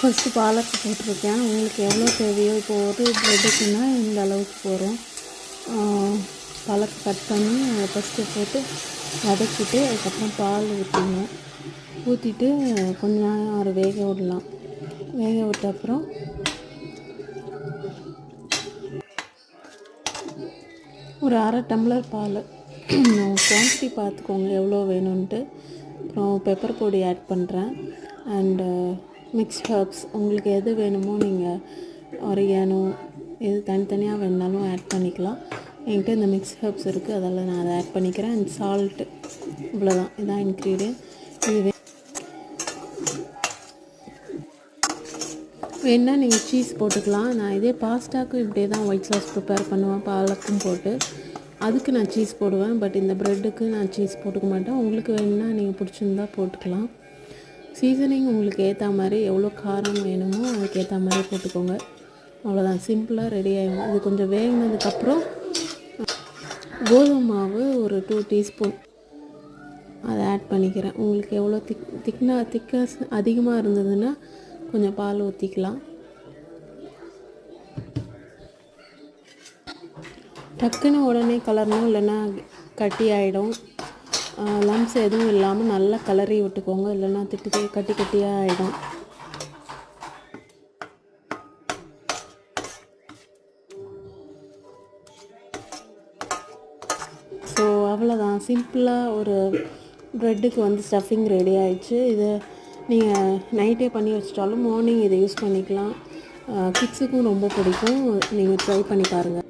First பாலக்கு போட்டிருக்கேன். உங்களுக்கு எவ்வளோ தேவையோ இப்போ ஒரு ப்ரெட்டுக்குன்னா இந்த அளவுக்கு போகிறோம். பாலக்கு கட் பண்ணி அதை ஃபஸ்ட்டு போட்டு வதக்கிட்டு அதுக்கப்புறம் பால் ஊற்றிடணும். ஊற்றிட்டு கொஞ்ச நேரம் அதை வேக விடலாம். வேக விட்ட அப்புறம் ஒரு அரை டம்ளர் பால் குவான்டிட்டி பார்த்துக்கோங்க எவ்வளோ வேணும்ன்ட்டு. அப்புறம் பெப்பர் பொடி ஆட் பண்ணுறேன். அண்டு மிக்ஸ் ஹர்ப்ஸ் உங்களுக்கு எது வேணுமோ நீங்கள் ஆரிகானோ எது தனித்தனியாக வேணுனாலும் ஆட் பண்ணிக்கலாம். என்கிட்ட இந்த மிக்ஸ் ஹர்ப்ஸ் இருக்குது, அதெல்லாம் நான் அதை ஆட் பண்ணிக்கிறேன். அண்ட் சால்ட்டு, இவ்வளோதான், இதுதான் இன்க்ரீடியன்ட். இது வேணால் நீங்கள் சீஸ் போட்டுக்கலாம். நான் இதே பாஸ்டாக்கும் இப்படியே தான் ஒயிட் சாஸ் ப்ரிப்பேர் பண்ணுவேன், பாலக்கும் போட்டு. அதுக்கு நான் சீஸ் போடுவேன். பட் இந்த ப்ரெட்டுக்கு நான் சீஸ் போட்டுக்க மாட்டேன். உங்களுக்கு வேணுன்னா நீங்கள் பிடிச்சிருந்தா போட்டுக்கலாம். சீசனிங் உங்களுக்கு ஏற்ற மாதிரி எவ்வளோ காரம் வேணுமோ அதுக்கு ஏற்ற மாதிரி போட்டுக்கோங்க. அவ்வளோதான், சிம்பிளாக ரெடி ஆகிடும். இது கொஞ்சம் வேகினதுக்கப்புறம் கோதுமை மாவு ஒரு 2 டீஸ்பூன் அதை ஆட் பண்ணிக்கிறேன். உங்களுக்கு எவ்வளோ திக்கஸ் அதிகமாக இருந்ததுன்னா கொஞ்சம் பால் ஊற்றிக்கலாம். டக்குன்னு உடனே கலரணும், இல்லைன்னா கட்டி ஆகிடும். லம்ஸ் எதுவும் இல்லாமல் நல்லா கலரி விட்டுக்கோங்க, இல்லைன்னா கட்டி கட்டியாக ஆகிடும். ஸோ அவ்வளோதான், சிம்பிளாக ஒரு ப்ரெட்டுக்கு வந்து ஸ்டஃபிங் ரெடி ஆகிடுச்சு. இதை நீங்கள் நைட்டே பண்ணி வச்சிட்டாலும் மார்னிங் இதை யூஸ் பண்ணிக்கலாம். கிட்ஸுக்கும் ரொம்ப பிடிக்கும். நீங்கள் ட்ரை பண்ணி பாருங்கள்.